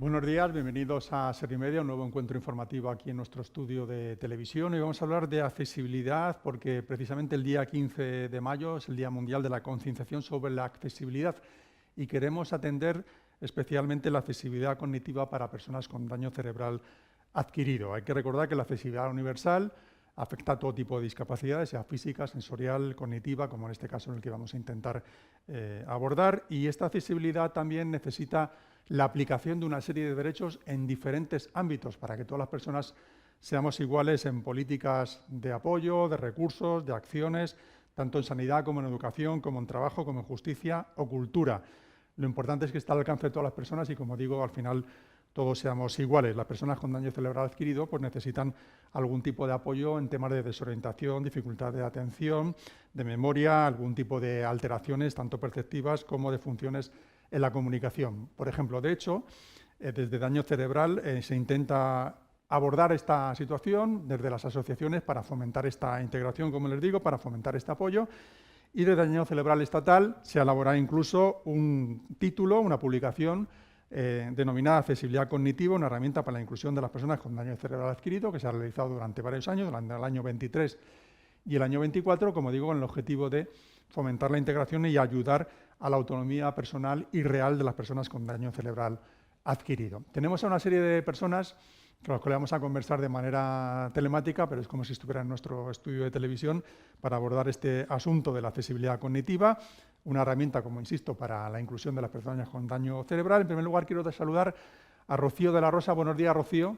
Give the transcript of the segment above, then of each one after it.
Buenos días, bienvenidos a Servimedia, un nuevo encuentro informativo aquí en nuestro estudio de televisión. Hoy vamos a hablar de accesibilidad porque precisamente el día 15 de mayo es el Día Mundial de la Concienciación sobre la Accesibilidad y queremos atender especialmente la accesibilidad cognitiva para personas con daño cerebral adquirido. Hay que recordar que la accesibilidad universal afecta a todo tipo de discapacidades, sea física, sensorial, cognitiva, como en este caso en el que vamos a intentar abordar. Y esta accesibilidad también necesita la aplicación de una serie de derechos en diferentes ámbitos para que todas las personas seamos iguales en políticas de apoyo, de recursos, de acciones, tanto en sanidad como en educación, como en trabajo, como en justicia o cultura. Lo importante es que está al alcance de todas las personas y, como digo, al final todos seamos iguales. Las personas con daño cerebral adquirido pues necesitan algún tipo de apoyo en temas de desorientación, dificultad de atención, de memoria, algún tipo de alteraciones tanto perceptivas como de funciones en la comunicación. Por ejemplo, de hecho, desde Daño Cerebral se intenta abordar esta situación desde las asociaciones para fomentar esta integración, como les digo, para fomentar este apoyo. Y desde Daño Cerebral Estatal se ha elaborado incluso un título, una publicación denominada Accesibilidad Cognitiva, una herramienta para la inclusión de las personas con daño cerebral adquirido, que se ha realizado durante varios años, durante el año 23 y el año 24, como digo, con el objetivo de fomentar la integración y ayudar a la autonomía personal y real de las personas con daño cerebral adquirido. Tenemos a una serie de personas con las que vamos a conversar de manera telemática, pero es como si estuviera en nuestro estudio de televisión para abordar este asunto de la accesibilidad cognitiva, una herramienta, como insisto, para la inclusión de las personas con daño cerebral. En primer lugar, quiero saludar a Rocío de la Rosa. Buenos días, Rocío.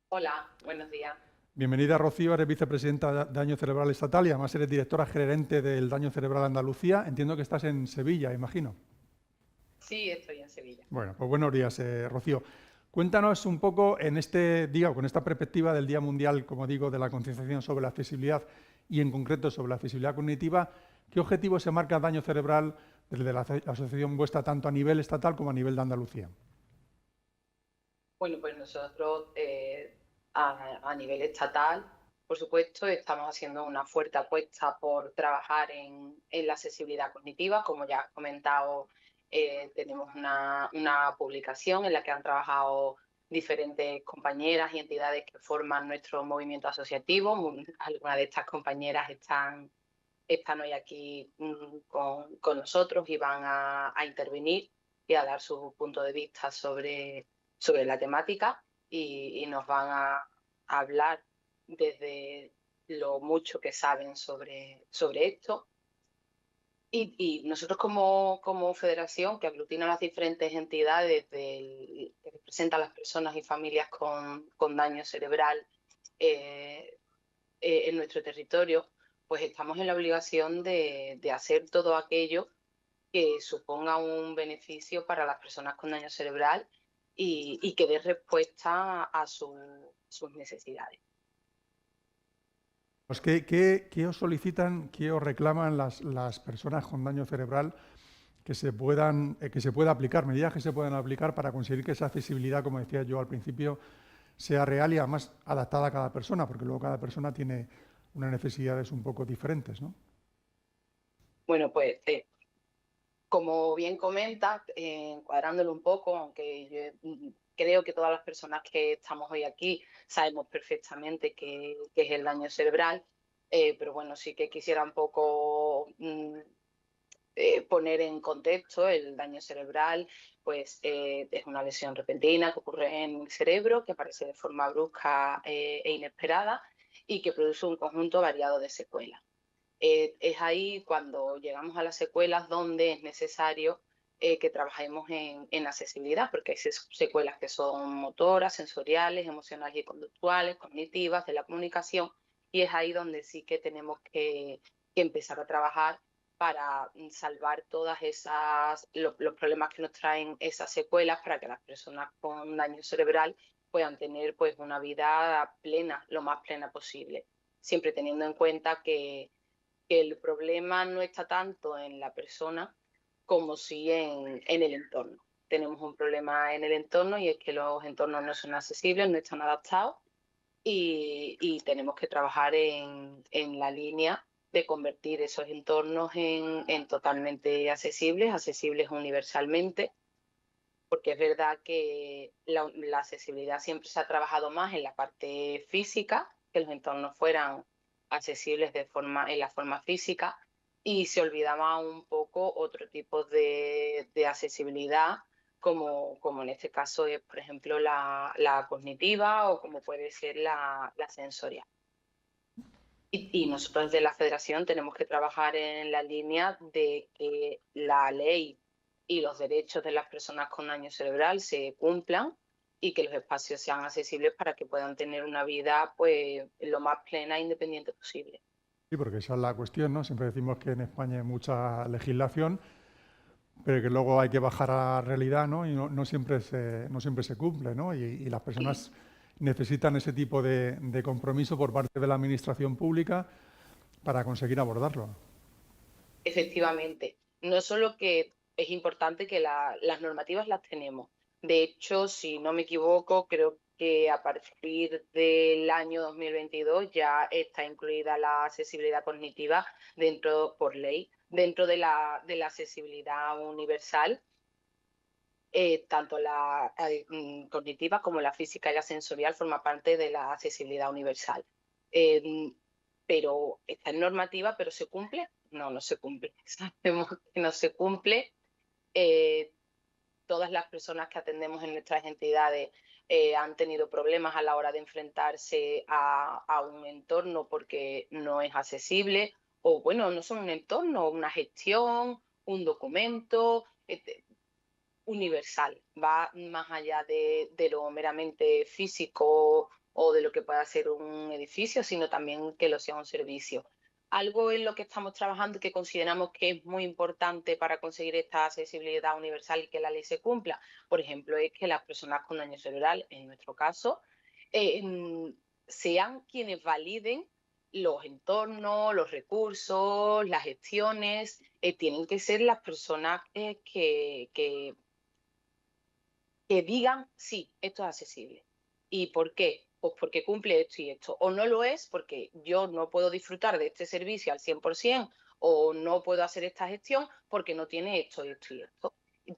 Hola, buenos días. Bienvenida, Rocío, eres vicepresidenta de Daño Cerebral Estatal y además eres directora gerente del Daño Cerebral Andalucía. Entiendo que estás en Sevilla, imagino. Sí, estoy en Sevilla. Bueno, pues buenos días, Rocío. Cuéntanos un poco en este día, o con esta perspectiva del Día Mundial, como digo, de la concienciación sobre la accesibilidad y en concreto sobre la accesibilidad cognitiva, ¿qué objetivo se marca Daño Cerebral desde la asociación vuestra tanto a nivel estatal como a nivel de Andalucía? Bueno, pues nosotros a nivel estatal, por supuesto, estamos haciendo una fuerte apuesta por trabajar en la accesibilidad cognitiva. Como ya has comentado, tenemos una publicación en la que han trabajado diferentes compañeras y entidades que forman nuestro movimiento asociativo. Algunas de estas compañeras están hoy aquí con nosotros y van a intervenir y a dar su punto de vista sobre la temática y nos van a hablar desde lo mucho que saben sobre esto. Y nosotros como federación, que aglutina las diferentes entidades que representan a las personas y familias con daño cerebral eh, en nuestro territorio, pues estamos en la obligación de hacer todo aquello que suponga un beneficio para las personas con daño cerebral y que dé respuesta a sus necesidades. Pues, ¿qué os solicitan, qué os reclaman las personas con daño cerebral que se pueda aplicar, medidas que se puedan aplicar para conseguir que esa accesibilidad, como decía yo al principio, sea real y además adaptada a cada persona, porque luego cada persona tiene unas necesidades un poco diferentes, ¿no? Bueno, pues como bien comentas, encuadrándolo un poco, aunque yo creo que todas las personas que estamos hoy aquí sabemos perfectamente qué es el daño cerebral, pero bueno, sí que quisiera un poco poner en contexto el daño cerebral, pues es una lesión repentina que ocurre en el cerebro, que aparece de forma brusca e inesperada y que produce un conjunto variado de secuelas. Es ahí cuando llegamos a las secuelas donde es necesario que trabajemos en accesibilidad, porque hay secuelas que son motoras, sensoriales, emocionales y conductuales, cognitivas, de la comunicación, y es ahí donde sí que tenemos que empezar a trabajar para salvar todas los problemas que nos traen esas secuelas, para que las personas con daño cerebral puedan tener pues una vida plena, lo más plena posible, siempre teniendo en cuenta que el problema no está tanto en la persona como sí en el entorno. Tenemos un problema en el entorno y es que los entornos no son accesibles, no están adaptados y tenemos que trabajar en la línea de convertir esos entornos en totalmente accesibles universalmente porque es verdad que la accesibilidad siempre se ha trabajado más en la parte física, que los entornos fueran accesibles en la forma física, y se olvidaba un poco otro tipo de accesibilidad, como en este caso es, por ejemplo, la cognitiva o como puede ser la sensorial. Y nosotros desde la federación tenemos que trabajar en la línea de que la ley y los derechos de las personas con daño cerebral se cumplan y que los espacios sean accesibles para que puedan tener una vida pues lo más plena e independiente posible. Sí, porque esa es la cuestión, ¿no? Siempre decimos que en España hay mucha legislación, pero que luego hay que bajar a la realidad, ¿no? Y no siempre se cumple, ¿no? Y las Y personas necesitan ese tipo de compromiso por parte de la administración pública para conseguir abordarlo. efectivamente, no solo que es importante que las normativas las tenemos. De hecho, si no me equivoco, creo que a partir del año 2022 ya está incluida la accesibilidad cognitiva por ley, dentro de la accesibilidad universal, tanto cognitiva como la física y la sensorial forma parte de la accesibilidad universal. Eh, pero está en normativa, pero ¿se cumple? No, no se cumple. Sabemos que no se cumple. Eh, Todas las personas que atendemos en nuestras entidades han tenido problemas a la hora de enfrentarse a un entorno porque no es accesible, o bueno, no son un entorno, una gestión, un documento universal, va más allá de lo meramente físico o de lo que pueda ser un edificio, sino también que lo sea un servicio. Algo en lo que estamos trabajando y que consideramos que es muy importante para conseguir esta accesibilidad universal y que la ley se cumpla, por ejemplo, es que las personas con daño cerebral, en nuestro caso, eh, mm, sean quienes validen los entornos, los recursos, las gestiones, tienen que ser las personas que digan, sí, esto es accesible. ¿Y por qué? Pues porque cumple esto y esto. O no lo es porque yo no puedo disfrutar de este servicio al 100% o no puedo hacer esta gestión porque no tiene esto, esto y esto.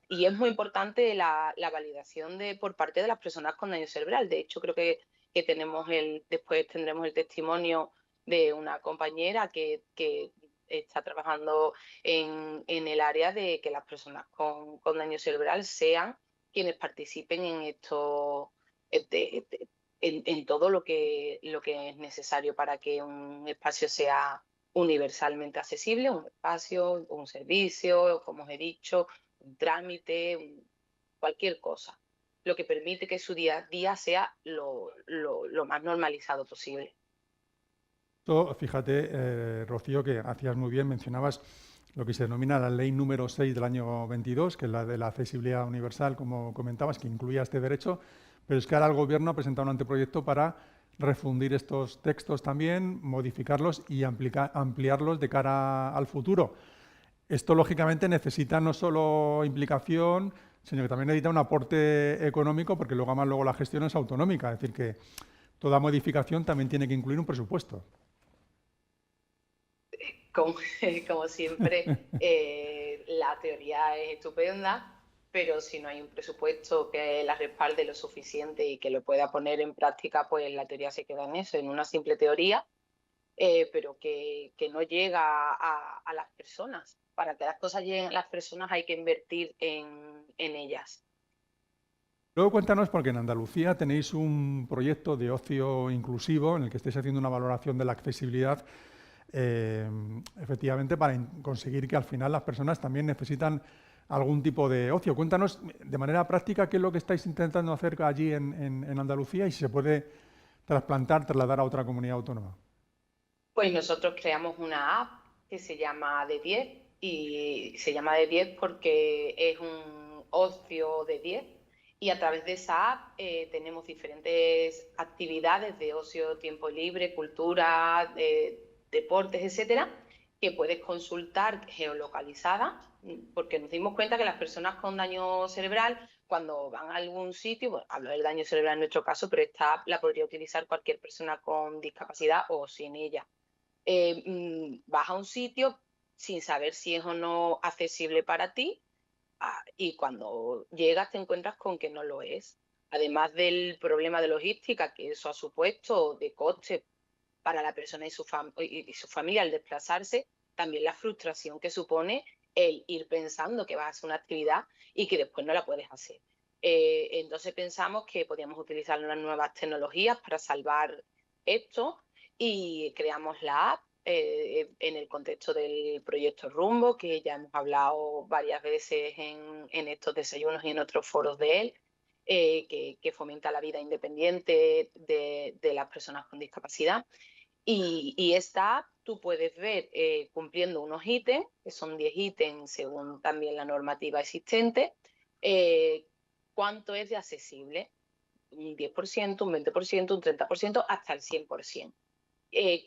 Y es muy importante la validación por parte de las personas con daño cerebral. De hecho, creo que después tendremos el testimonio de una compañera que está trabajando en el área de que las personas con daño cerebral sean quienes participen en esto, en todo lo que es necesario para que un espacio sea universalmente accesible, un espacio, un servicio, como os he dicho, un trámite, cualquier cosa, lo que permite que su día a día sea lo más normalizado posible. Esto, fíjate, Rocío, que hacías muy bien, mencionabas lo que se denomina la ley número 6 del año 22, que es la de la accesibilidad universal, como comentabas, que incluía este derecho, pero es que ahora el Gobierno ha presentado un anteproyecto para refundir estos textos también, modificarlos y ampliarlos de cara al futuro. Esto, lógicamente, necesita no solo implicación, sino que también necesita un aporte económico, porque luego la gestión es autonómica, es decir, que toda modificación también tiene que incluir un presupuesto. Como, como siempre, la teoría es estupenda, pero si no hay un presupuesto que la respalde lo suficiente y que lo pueda poner en práctica, pues la teoría se queda en eso, en una simple teoría, pero que no llega a las personas. Para que las cosas lleguen a las personas hay que invertir en ellas. Luego cuéntanos, porque en Andalucía tenéis un proyecto de ocio inclusivo en el que estáis haciendo una valoración de la accesibilidad, eh, efectivamente, para conseguir que al final las personas también necesitan algún tipo de ocio. Cuéntanos de manera práctica qué es lo que estáis intentando hacer allí en Andalucía y si se puede trasladar a otra comunidad autónoma. Pues nosotros creamos una app que se llama De 10 y se llama De 10 porque es un ocio de 10 y a través de esa app tenemos diferentes actividades de ocio, tiempo libre, cultura, deportes, etcétera, que puedes consultar geolocalizadas porque nos dimos cuenta que las personas con daño cerebral cuando van a algún sitio, bueno, hablo del daño cerebral en nuestro caso, pero esta app la podría utilizar cualquier persona con discapacidad o sin ella. Vas a un sitio sin saber si es o no accesible para ti y cuando llegas te encuentras con que no lo es. Además del problema de logística que eso ha supuesto, de coste para la persona y su familia al desplazarse, también la frustración que supone el ir pensando que vas a hacer una actividad y que después no la puedes hacer. Entonces pensamos que podíamos utilizar unas nuevas tecnologías para salvar esto y creamos la app en el contexto del proyecto Rumbo, que ya hemos hablado varias veces en estos desayunos y en otros foros de él, que fomenta la vida independiente de las personas con discapacidad. Y esta app tú puedes ver cumpliendo unos ítems, que son 10 ítems según también la normativa existente, eh, cuánto es de accesible, un 10%, un 20%, un 30%, hasta el 100%.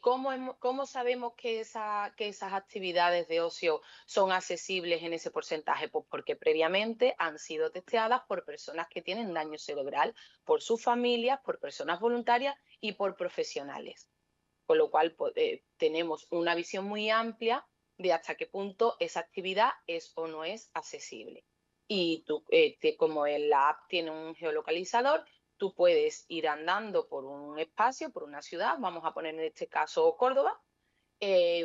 ¿Cómo sabemos que esas actividades de ocio son accesibles en ese porcentaje? Pues porque previamente han sido testeadas por personas que tienen daño cerebral, por sus familias, por personas voluntarias y por profesionales. Con lo cual tenemos una visión muy amplia de hasta qué punto esa actividad es o no es accesible. Y tú, como en la app tiene un geolocalizador, tú puedes ir andando por un espacio, por una ciudad, vamos a poner en este caso Córdoba,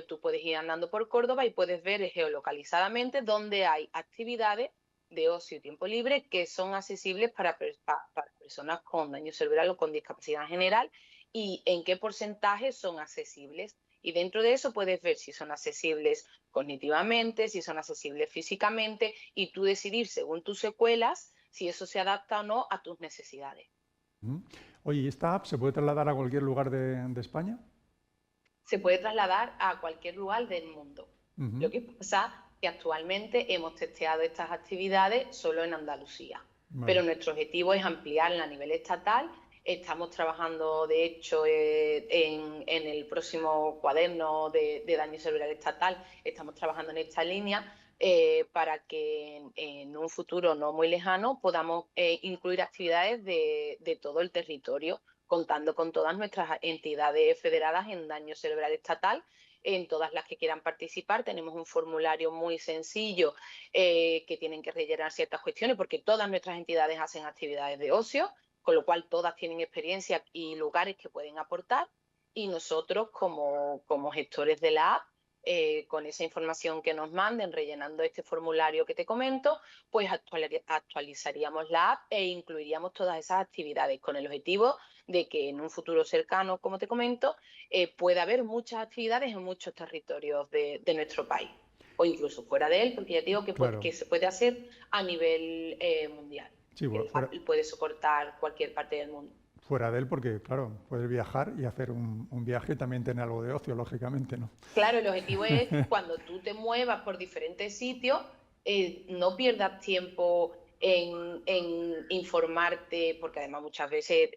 tú puedes ir andando por Córdoba y puedes ver geolocalizadamente dónde hay actividades de ocio y tiempo libre que son accesibles para personas con daño cerebral o con discapacidad en general y en qué porcentaje son accesibles. Y dentro de eso puedes ver si son accesibles cognitivamente, si son accesibles físicamente y tú decidir según tus secuelas si eso se adapta o no a tus necesidades. Oye, ¿y esta app se puede trasladar a cualquier lugar de España? Se puede trasladar a cualquier lugar del mundo. Ujú. Lo que pasa es que actualmente hemos testeado estas actividades solo en Andalucía, Vale. pero nuestro objetivo es ampliarla a nivel estatal. Estamos trabajando, de hecho, en el próximo cuaderno de daño cerebral estatal, estamos trabajando en esta línea para que en un futuro no muy lejano podamos incluir actividades de todo el territorio, contando con todas nuestras entidades federadas en daño cerebral estatal, en todas las que quieran participar. Tenemos un formulario muy sencillo que tienen que rellenar ciertas cuestiones porque todas nuestras entidades hacen actividades de ocio, con lo cual todas tienen experiencia y lugares que pueden aportar. Y nosotros, como gestores de la app, con esa información que nos manden, rellenando este formulario que te comento, pues actualizaríamos la app e incluiríamos todas esas actividades con el objetivo de que en un futuro cercano, como te comento, pueda haber muchas actividades en muchos territorios de nuestro país o incluso fuera de él, porque ya te digo Claro. que se puede hacer a nivel mundial. Sí, Puede soportar cualquier parte del mundo. fuera de él porque, claro, puedes viajar y hacer un viaje y también tener algo de ocio, lógicamente, ¿no? Claro, el objetivo es cuando tú te muevas por diferentes sitios, no pierdas tiempo en informarte, porque además muchas veces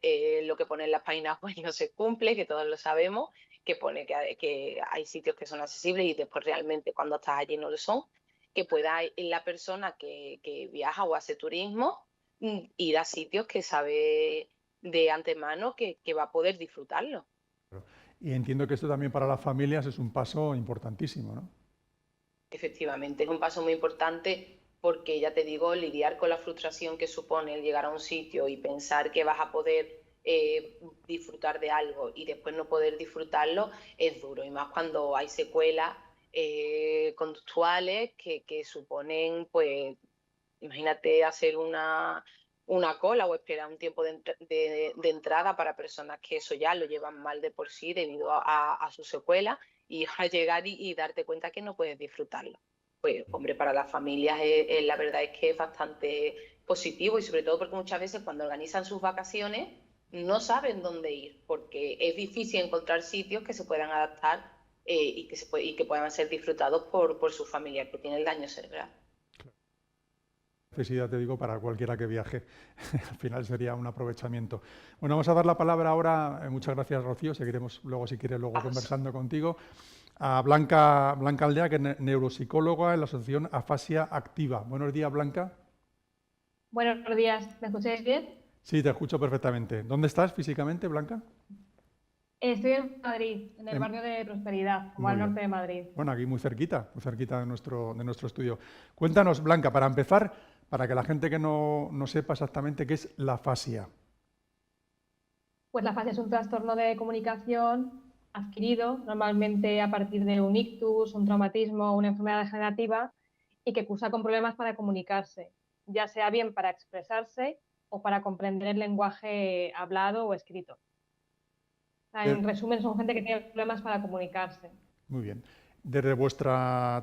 lo que pone en las páginas web no se cumple, que todos lo sabemos, que pone que hay sitios que son accesibles y después realmente cuando estás allí no lo son, que pueda la persona que viaja o hace turismo ir a sitios que sabe de antemano que va a poder disfrutarlo. Y entiendo que esto también para las familias es un paso importantísimo, ¿no? Efectivamente, es un paso muy importante porque, ya te digo, lidiar con la frustración que supone el llegar a un sitio y pensar que vas a poder disfrutar de algo y después no poder disfrutarlo es duro, y más cuando hay secuelas conductuales que suponen, pues, imagínate hacer una cola o esperar un tiempo de entrada para personas que eso ya lo llevan mal de por sí debido a su secuela y a llegar y darte cuenta que no puedes disfrutarlo. Pues, hombre, para las familias la verdad es que es bastante positivo y sobre todo porque muchas veces cuando organizan sus vacaciones no saben dónde ir porque es difícil encontrar sitios que se puedan adaptar y que puedan ser disfrutados por su familia que tiene el daño cerebral. Necesidad, te digo, para cualquiera que viaje. Al final sería un aprovechamiento. Bueno, vamos a dar la palabra ahora, muchas gracias Rocío, seguiremos luego, si quieres, luego Vamos. conversando contigo, a Blanca Aldea, que es neuropsicóloga en la Asociación Afasia Activa. Buenos días, Blanca. Buenos días, ¿me escucháis bien? Sí, te escucho perfectamente. ¿Dónde estás físicamente, Blanca? Estoy en Madrid, en el Em, barrio de Prosperidad, como Muy al bien. norte de Madrid. Bueno, aquí muy cerquita de nuestro estudio. Cuéntanos, Blanca, para empezar, para que la gente que no sepa exactamente qué es la afasia. Pues la afasia es un trastorno de comunicación adquirido normalmente a partir de un ictus, un traumatismo, una enfermedad degenerativa y que cursa con problemas para comunicarse, ya sea bien para expresarse o para comprender el lenguaje hablado o escrito. O sea, Eh, en resumen, son gente que tiene problemas para comunicarse. Muy bien. Desde vuestro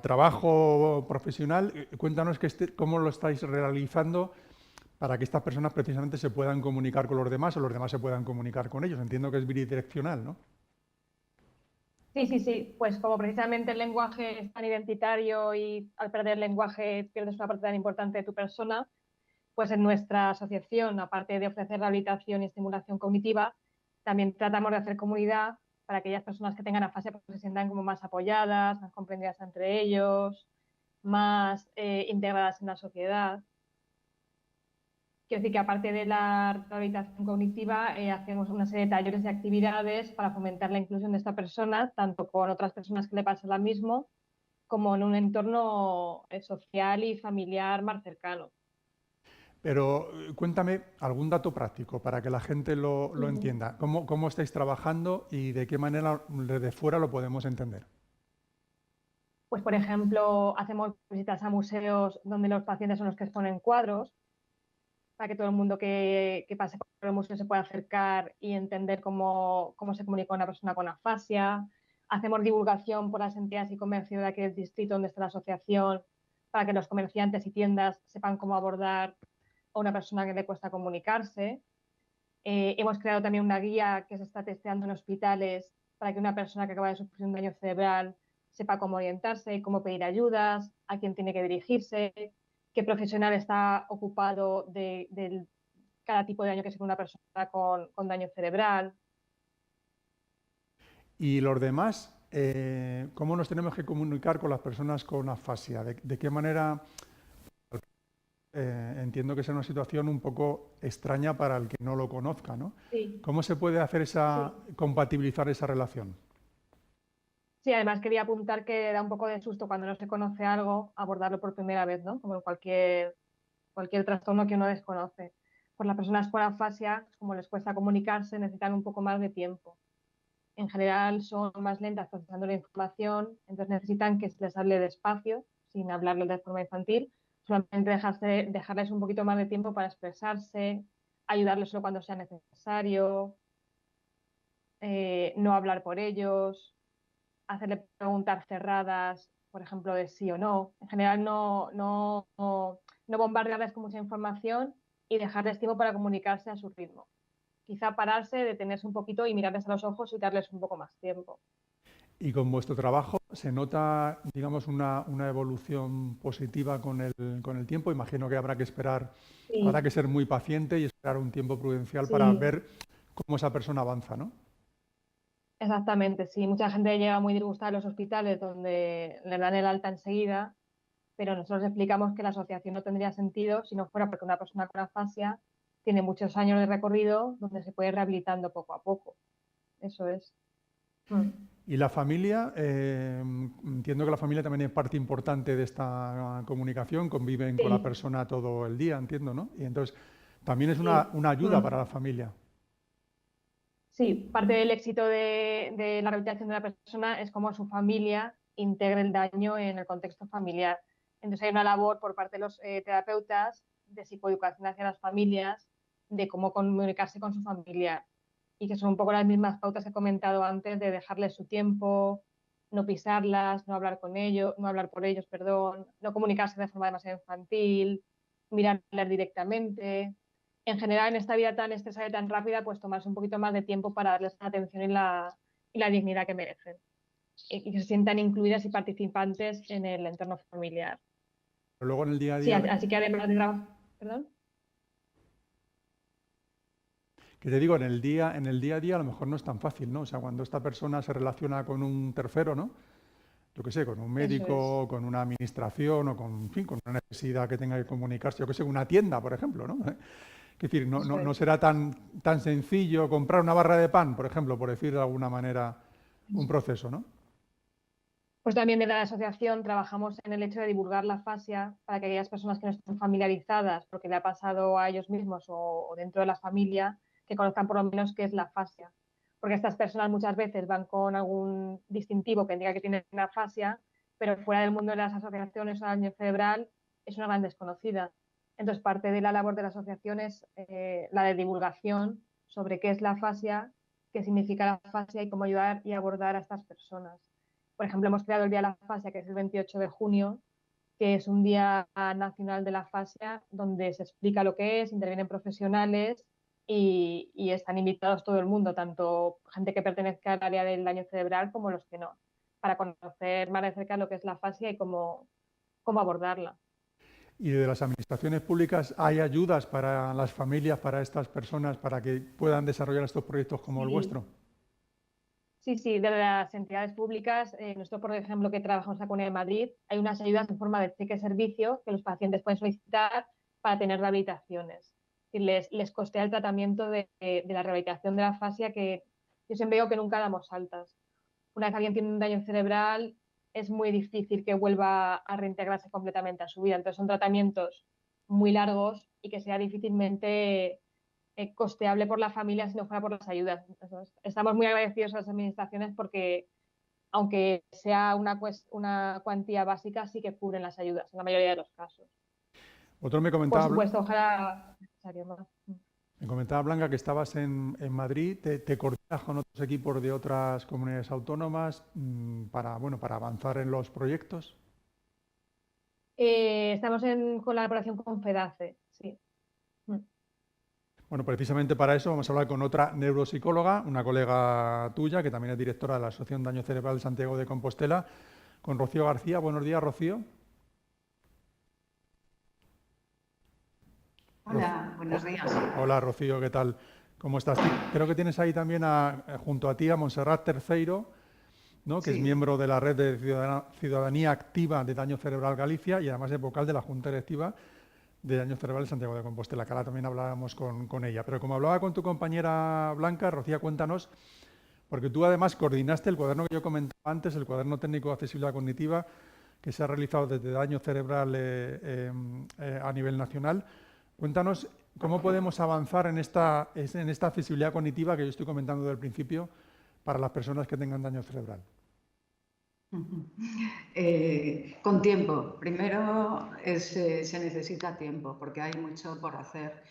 trabajo profesional, cuéntanos cómo lo estáis realizando para que estas personas precisamente se puedan comunicar con los demás o los demás se puedan comunicar con ellos. Entiendo que es bidireccional, ¿no? Sí, sí, sí. Pues como precisamente el lenguaje es tan identitario y al perder el lenguaje pierdes una parte tan importante de tu persona, pues en nuestra asociación, aparte de ofrecer rehabilitación y estimulación cognitiva, también tratamos de hacer comunidad para aquellas personas que tengan afasia pues, se sientan como más apoyadas, más comprendidas entre ellos, más integradas en la sociedad. Quiero decir que aparte de la rehabilitación cognitiva, hacemos una serie de talleres y actividades para fomentar la inclusión de esta persona, tanto con otras personas que le pasa lo mismo, como en un entorno social y familiar más cercano. Pero cuéntame algún dato práctico para que la gente lo Ujú. entienda. ¿Cómo estáis trabajando y de qué manera desde fuera lo podemos entender? Pues, por ejemplo, hacemos visitas a museos donde los pacientes son los que exponen cuadros, para que todo el mundo que pase por el museo se pueda acercar y entender cómo se comunica una persona con afasia. Hacemos divulgación por las entidades y comercio de aquel distrito donde está la asociación, para que los comerciantes y tiendas sepan cómo abordar a una persona que le cuesta comunicarse. Hemos creado también una guía que se está testeando en hospitales para que una persona que acaba de sufrir un daño cerebral sepa cómo orientarse, cómo pedir ayudas, a quién tiene que dirigirse, qué profesional está ocupado de cada tipo de daño que sufre una persona con daño cerebral. Y los demás, ¿cómo nos tenemos que comunicar con las personas con afasia? ¿De qué manera? Entiendo que es una situación un poco extraña para el que no lo conozca, ¿no? Sí, ¿Cómo se puede hacer sí. compatibilizar esa relación? Sí, además quería apuntar que da un poco de susto cuando no se conoce algo abordarlo por primera vez, ¿no? Como en cualquier trastorno que uno desconoce. Pues las personas con afasia, como les cuesta comunicarse, necesitan un poco más de tiempo. En general son más lentas procesando la información, entonces necesitan que se les hable despacio, sin hablarles de forma infantil, solamente dejarles un poquito más de tiempo para expresarse, ayudarles solo cuando sea necesario, no hablar por ellos, hacerle preguntas cerradas, por ejemplo, de sí o no. En general no bombardearles con mucha información y dejarles tiempo para comunicarse a su ritmo. Quizá pararse, detenerse un poquito y mirarles a los ojos y darles un poco más tiempo. Y con vuestro trabajo se nota, digamos, una evolución positiva con el tiempo. Imagino que habrá que Sí, ser muy paciente y esperar un tiempo prudencial para sí, ver cómo esa persona avanza, ¿no? exactamente. Sí, mucha gente llega muy disgustada a los hospitales donde le dan el alta enseguida, pero nosotros explicamos que la asociación no tendría sentido si no fuera porque una persona con afasia tiene muchos años de recorrido donde se puede ir rehabilitando poco a poco. Eso es. Mm. Y la familia, entiendo que la familia también es parte importante de esta comunicación, conviven con la Sí, persona todo el día, entiendo, ¿no? Y entonces también es sí. una ayuda para Mm. la familia. Sí, parte del éxito de la rehabilitación de la persona es cómo su familia integre el daño en el contexto familiar. Entonces hay una labor por parte de los terapeutas de psicoeducación hacia las familias, de cómo comunicarse con su familiar. Y que son un poco las mismas pautas que he comentado antes de dejarles su tiempo, no pisarlas, no hablar con ellos, no hablar por ellos, perdón, no comunicarse de forma demasiado infantil, mirarles directamente. En general, en esta vida tan estresada y tan rápida, pues tomarse un poquito más de tiempo para darles la atención y la dignidad que merecen. Y que se sientan incluidas y participantes en el entorno familiar. Pero luego en el día a Sí, día, así que además de trabajo, perdón. que te digo, en el día a día a lo mejor no es tan fácil, ¿no? O sea, cuando esta persona se relaciona con un tercero, ¿no? Yo qué sé, con un Eso es. médico, con una administración o con, en fin, con una necesidad que tenga que comunicarse, yo qué sé, una tienda, por ejemplo, ¿no? Es decir, Eso no es. será tan sencillo comprar una barra de pan, por ejemplo, por decir de alguna manera un proceso, ¿no? Pues también desde la asociación trabajamos en el hecho de divulgar la fascia para que aquellas personas que no estén familiarizadas porque le ha pasado a ellos mismos o dentro de la familia, que conozcan por lo menos qué es la fascia. Porque estas personas muchas veces van con algún distintivo que indica que tienen una fascia, pero fuera del mundo de las asociaciones o daño cerebral es una gran desconocida. Entonces, parte de la labor de la asociación es la de divulgación sobre qué es la fascia, qué significa la fascia y cómo ayudar y abordar a estas personas. Por ejemplo, hemos creado el Día de la Fascia, que es el 28 de junio, que es un día nacional de la fascia donde se explica lo que es, intervienen profesionales y están invitados todo el mundo, tanto gente que pertenezca al área del daño cerebral como los que no, para conocer más de cerca lo que es la fascia y cómo abordarla. Y de las administraciones públicas, ¿hay ayudas para las familias, para estas personas, para que puedan desarrollar estos proyectos como el Sí, vuestro? sí, de las entidades públicas, nosotros, por ejemplo, que trabajamos en la Comunidad de Madrid, hay unas ayudas en forma de cheque servicio que los pacientes pueden solicitar para tener rehabilitaciones. Y les costea el tratamiento de la rehabilitación de la fascia que yo siempre digo que nunca damos altas. Una vez alguien tiene un daño cerebral, es muy difícil que vuelva a reintegrarse completamente a su vida. Entonces son tratamientos muy largos y que sea difícilmente costeable por la familia si no fuera por las ayudas. Entonces, estamos muy agradecidos a las administraciones porque, aunque sea una cuantía básica, sí que cubren las ayudas en la mayoría de los casos. Otro me Por comentaba, supuesto, ojalá necesario más. me comentaba Blanca que estabas en Madrid, te coordinas con otros equipos de otras comunidades autónomas para, bueno, para avanzar en los proyectos. Estamos en colaboración con FEDACE, sí. Bueno, precisamente para eso vamos a hablar con otra neuropsicóloga, una colega tuya, que también es directora de la Asociación Daño Cerebral de Santiago de Compostela, con Rocío García. Buenos días, Rocío. Hola, buenos días. Hola, Rocío, ¿qué tal? ¿Cómo estás? Creo que tienes ahí también junto a ti a Montserrat Terceiro, ¿no? Que es Sí, miembro de la Red de Ciudadanía Activa de Daño Cerebral Galicia y además es vocal de la Junta Directiva de Daño Cerebral de Santiago de Compostela, que ahora también hablábamos con ella. Pero como hablaba con tu compañera Blanca, Rocío, cuéntanos, porque tú además coordinaste el cuaderno que yo comentaba antes, el cuaderno técnico de accesibilidad cognitiva, que se ha realizado desde daño cerebral a nivel nacional. Cuéntanos cómo podemos avanzar en esta accesibilidad cognitiva que yo estoy comentando desde el principio para las personas que tengan daño cerebral. con tiempo. Primero se necesita tiempo porque hay mucho por hacer.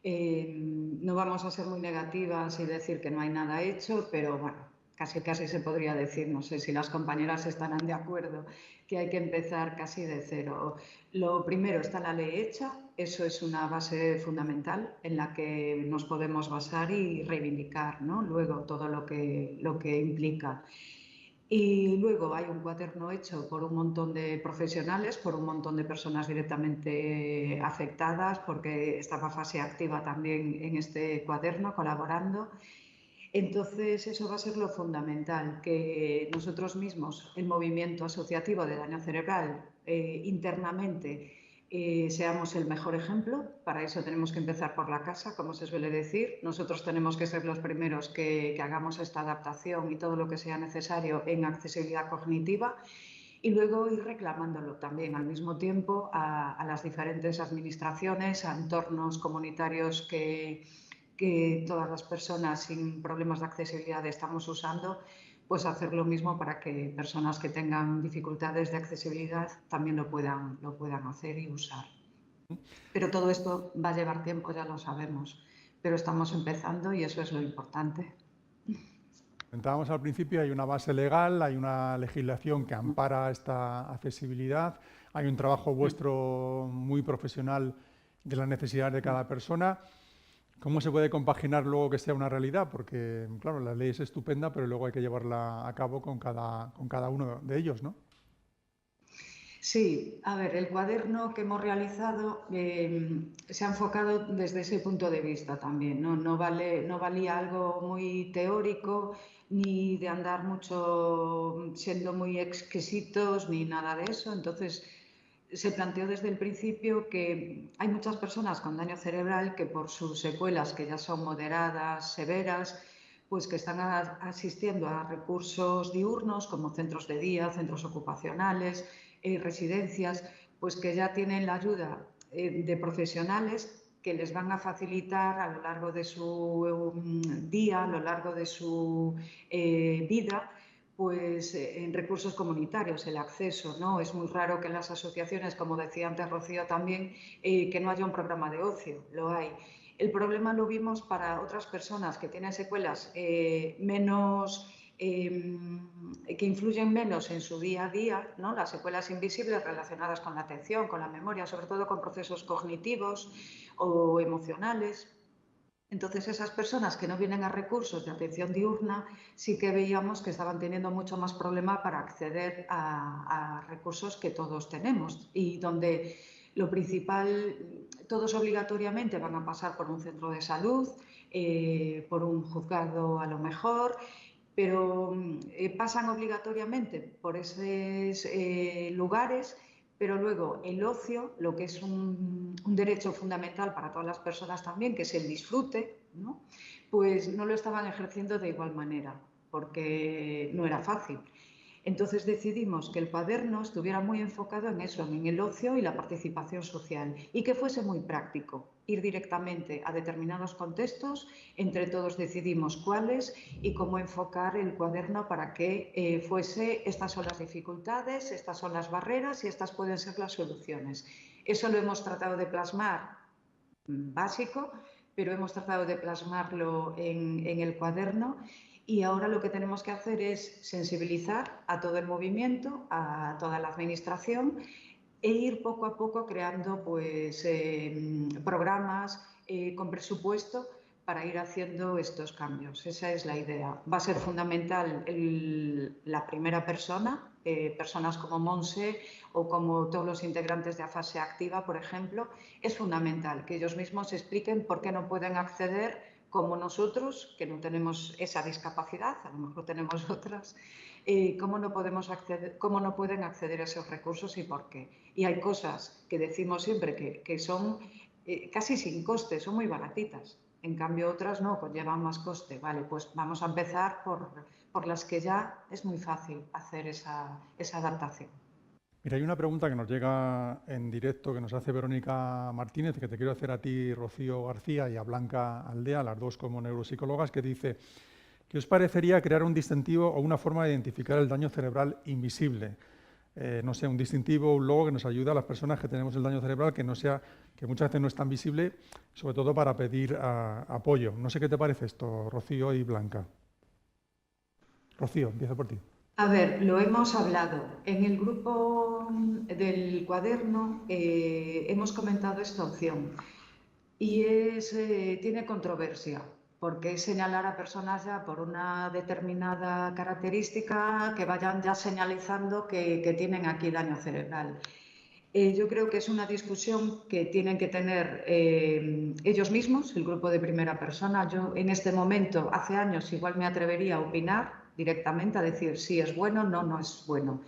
No vamos a ser muy negativas y decir que no hay nada hecho, pero bueno, casi se podría decir, no sé si las compañeras estarán de acuerdo, que hay que empezar casi de cero. Lo primero, está la ley hecha, eso es una base fundamental en la que nos podemos basar y reivindicar, ¿no? Luego todo lo que implica. Y luego hay un cuaderno hecho por un montón de profesionales, por un montón de personas directamente afectadas, porque estaba fase activa también en este cuaderno colaborando. Entonces, eso va a ser lo fundamental, que nosotros mismos, el movimiento asociativo de daño cerebral, internamente, seamos el mejor ejemplo. Para eso tenemos que empezar por la casa, como se suele decir. Nosotros tenemos que ser los primeros que hagamos esta adaptación y todo lo que sea necesario en accesibilidad cognitiva. Y luego ir reclamándolo también al mismo tiempo a las diferentes administraciones, a entornos comunitarios que todas las personas sin problemas de accesibilidad estamos usando, pues hacer lo mismo para que personas que tengan dificultades de accesibilidad también lo puedan hacer y usar. Pero todo esto va a llevar tiempo, ya lo sabemos, pero estamos empezando y eso es lo importante. Comentábamos al principio, hay una base legal, hay una legislación que ampara esta accesibilidad, hay un trabajo vuestro muy profesional de las necesidades de cada persona. ¿Cómo se puede compaginar luego que sea una realidad? Porque, claro, la ley es estupenda, pero luego hay que llevarla a cabo con cada uno de ellos, ¿no? Sí, a ver, el cuaderno que hemos realizado se ha enfocado desde ese punto de vista también, ¿no? No valía algo muy teórico, ni de andar mucho siendo muy exquisitos, ni nada de eso. Entonces, se planteó desde el principio que hay muchas personas con daño cerebral que por sus secuelas, que ya son moderadas, severas, pues que están asistiendo a recursos diurnos como centros de día, centros ocupacionales, residencias, pues que ya tienen la ayuda de profesionales que les van a facilitar a lo largo de su día, a lo largo de su vida, pues en recursos comunitarios, el acceso, ¿no? Es muy raro que en las asociaciones, como decía antes Rocío también, que no haya un programa de ocio, lo hay. El problema lo vimos para otras personas que tienen secuelas menos, que influyen menos en su día a día, ¿no? Las secuelas invisibles relacionadas con la atención, con la memoria, sobre todo con procesos cognitivos o emocionales. Entonces, esas personas que no vienen a recursos de atención diurna, sí que veíamos que estaban teniendo mucho más problema para acceder a recursos que todos tenemos y donde lo principal, todos obligatoriamente van a pasar por un centro de salud, por un juzgado a lo mejor, pero pasan obligatoriamente por esos lugares. Pero luego el ocio, lo que es un derecho fundamental para todas las personas también, que es el disfrute, ¿no? Pues no lo estaban ejerciendo de igual manera, porque no era fácil. Entonces decidimos que el cuaderno estuviera muy enfocado en eso, en el ocio y la participación social, y que fuese muy práctico, ir directamente a determinados contextos, entre todos decidimos cuáles y cómo enfocar el cuaderno para que fuese, estas son las dificultades, estas son las barreras y estas pueden ser las soluciones. Eso lo hemos tratado de plasmar básico, pero hemos tratado de plasmarlo en el cuaderno. Y ahora lo que tenemos que hacer es sensibilizar a todo el movimiento, a toda la administración e ir poco a poco creando pues, programas con presupuesto para ir haciendo estos cambios. Esa es la idea. Va a ser fundamental la primera persona, personas como Monse o como todos los integrantes de Afase Activa, por ejemplo. Es fundamental que ellos mismos expliquen por qué no pueden acceder como nosotros, que no tenemos esa discapacidad, a lo mejor tenemos otras, cómo no pueden acceder a esos recursos y por qué. Y hay cosas que decimos siempre que son casi sin coste, son muy baratitas. En cambio, otras no, conllevan más coste. Vale, pues vamos a empezar por las que ya es muy fácil hacer esa adaptación. Mira, hay una pregunta que nos llega en directo, que nos hace Verónica Martínez, que te quiero hacer a ti, Rocío García, y a Blanca Aldea, las dos como neuropsicólogas, que dice: ¿qué os parecería crear un distintivo o una forma de identificar el daño cerebral invisible? No sé, un distintivo, un logo que nos ayude a las personas que tenemos el daño cerebral, que muchas veces no es tan visible, sobre todo para pedir apoyo. No sé qué te parece esto, Rocío y Blanca. Rocío, empiezo por ti. A ver, lo hemos hablado. En el grupo del cuaderno hemos comentado esta opción y tiene controversia, porque es señalar a personas ya por una determinada característica que vayan ya señalizando que tienen aquí daño cerebral. Yo creo que es una discusión que tienen que tener ellos mismos, el grupo de primera persona. Yo en este momento, hace años, igual me atrevería a opinar directamente, a decir si es bueno, no es bueno.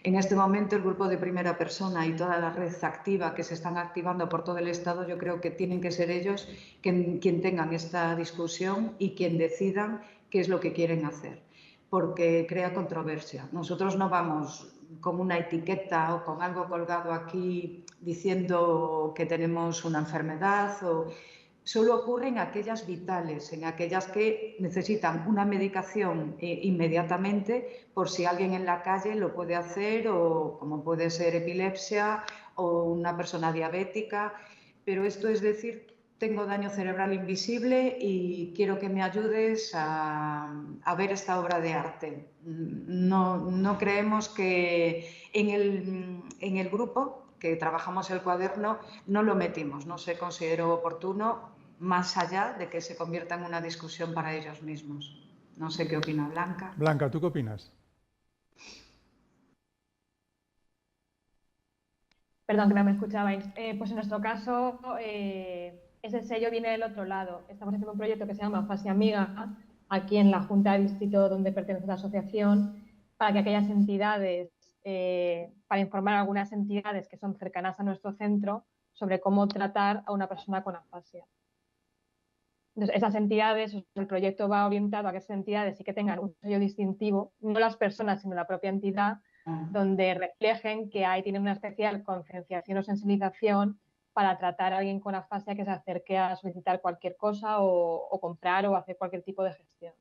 En este momento el grupo de primera persona y toda la red activa que se están activando por todo el Estado, yo creo que tienen que ser ellos quien tengan esta discusión y quien decidan qué es lo que quieren hacer, porque crea controversia. Nosotros no vamos con una etiqueta o con algo colgado aquí diciendo que tenemos una enfermedad solo ocurre en aquellas vitales, en aquellas que necesitan una medicación inmediatamente por si alguien en la calle lo puede hacer, o como puede ser epilepsia o una persona diabética. Pero esto es decir, tengo daño cerebral invisible y quiero que me ayudes a ver esta obra de arte. No creemos que en el grupo que trabajamos el cuaderno no lo metimos, no se consideró oportuno, más allá de que se convierta en una discusión para ellos mismos. No sé qué opina Blanca. Blanca, ¿tú qué opinas? Perdón, que no me escuchabais. Pues en nuestro caso, ese sello viene del otro lado. Estamos haciendo un proyecto que se llama Afase Amiga, aquí en la Junta de Distrito donde pertenece la asociación, para que aquellas entidades para informar a algunas entidades que son cercanas a nuestro centro sobre cómo tratar a una persona con afasia. Entonces, esas entidades, el proyecto va orientado a que esas entidades sí que tengan un sello distintivo, no las personas, sino la propia entidad, donde reflejen que ahí tienen una especial concienciación o sensibilización para tratar a alguien con afasia que se acerque a solicitar cualquier cosa o comprar o hacer cualquier tipo de gestión.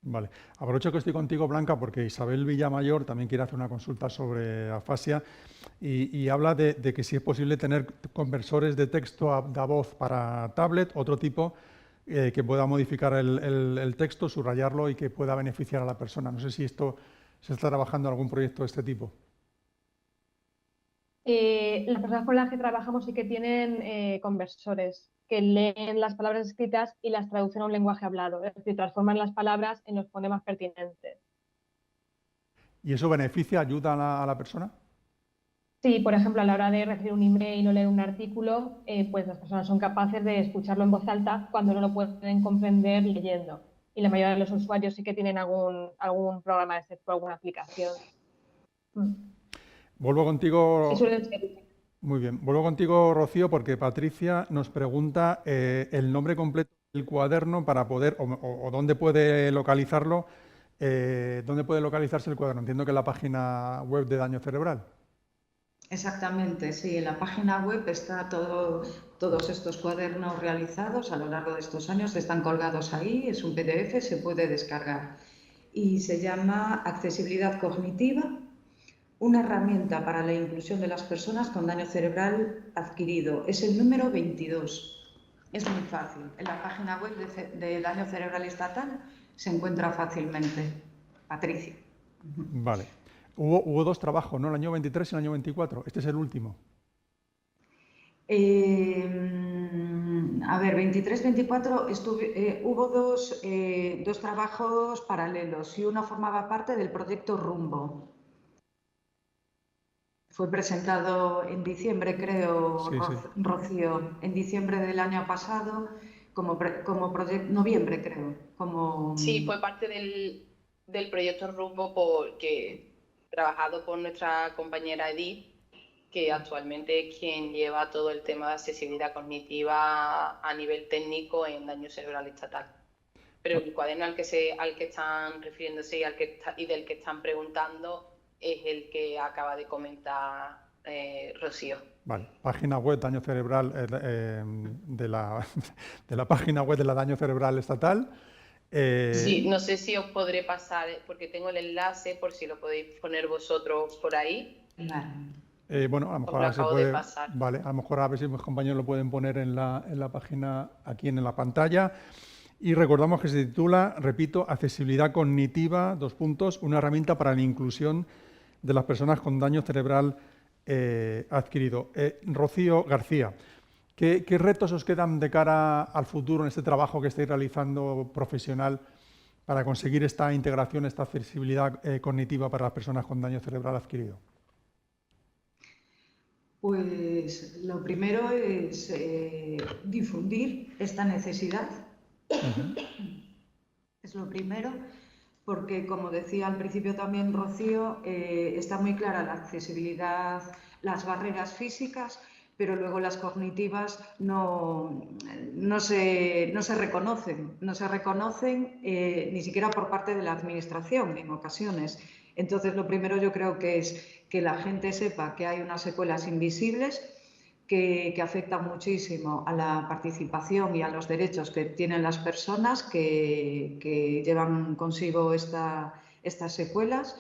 Vale. Aprovecho que estoy contigo, Blanca, porque Isabel Villamayor también quiere hacer una consulta sobre afasia y habla de que si es posible tener conversores de texto a voz para tablet, otro tipo que pueda modificar el texto, subrayarlo y que pueda beneficiar a la persona. No sé si esto se está trabajando en algún proyecto de este tipo. Las personas con las que trabajamos sí que tienen conversores que leen las palabras escritas y las traducen a un lenguaje hablado, es decir, transforman las palabras en los fonemas pertinentes. ¿Y eso beneficia, ayuda a la persona? Sí, por ejemplo, a la hora de recibir un email o leer un artículo, pues las personas son capaces de escucharlo en voz alta cuando no lo pueden comprender leyendo. Y la mayoría de los usuarios sí que tienen algún programa de este tipo, alguna aplicación. Vuelvo contigo. Y suelen ser. Muy bien. Vuelvo contigo, Rocío, porque Patricia nos pregunta el nombre completo del cuaderno para poder, o dónde puede localizarlo, dónde puede localizarse el cuaderno. Entiendo que en la página web de Daño Cerebral. Exactamente, sí, en la página web está todos estos cuadernos realizados a lo largo de estos años, están colgados ahí, es un PDF, se puede descargar y se llama Accesibilidad Cognitiva, una herramienta para la inclusión de las personas con daño cerebral adquirido. Es el número 22, es muy fácil, en la página web de Daño Cerebral Estatal se encuentra fácilmente. Patricia. Vale. Hubo dos trabajos, ¿no? El año 23 y el año 24. Este es el último. A ver, 23-24 hubo dos trabajos paralelos y uno formaba parte del proyecto Rumbo. Fue presentado en diciembre, creo, Sí, sí. Rocío, en diciembre del año pasado, como proyecto, noviembre, creo. Sí, fue parte del proyecto Rumbo trabajado por nuestra compañera Edith, que actualmente es quien lleva todo el tema de accesibilidad cognitiva a nivel técnico en daño cerebral estatal. Pero el cuaderno al que están refiriéndose y del que están preguntando es el que acaba de comentar Rocío. Vale, página web Daño Cerebral de la página web de la Daño Cerebral Estatal. Sí, no sé si os podré pasar, porque tengo el enlace, por si lo podéis poner vosotros por ahí. Bueno, a lo mejor ahora se puede. Vale, a lo mejor a ver si mis compañeros lo pueden poner en la página aquí en la pantalla. Y recordamos que se titula, repito, Accesibilidad Cognitiva, una herramienta para la inclusión de las personas con daño cerebral adquirido. Rocío García, ¿qué retos os quedan de cara al futuro en este trabajo que estáis realizando profesional para conseguir esta integración, esta accesibilidad cognitiva para las personas con daño cerebral adquirido? Pues lo primero es difundir esta necesidad. Es lo primero, porque como decía al principio también Rocío, está muy clara la accesibilidad, las barreras físicas, pero luego las cognitivas no se reconocen, ni siquiera por parte de la administración en ocasiones. Entonces, lo primero yo creo que es que la gente sepa que hay unas secuelas invisibles que afectan muchísimo a la participación y a los derechos que tienen las personas que llevan consigo estas secuelas.